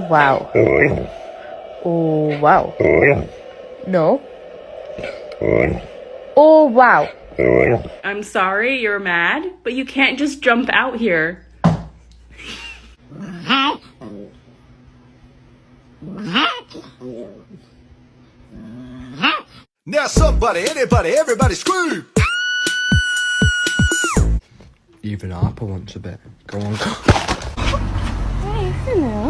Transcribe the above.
Wow. Oh, wow. No. Oh, wow. I'm sorry you're mad, but you can't just jump out here. Now somebody, anybody, everybody scream! Even Harper wants a bit. Go on. Hey, hello.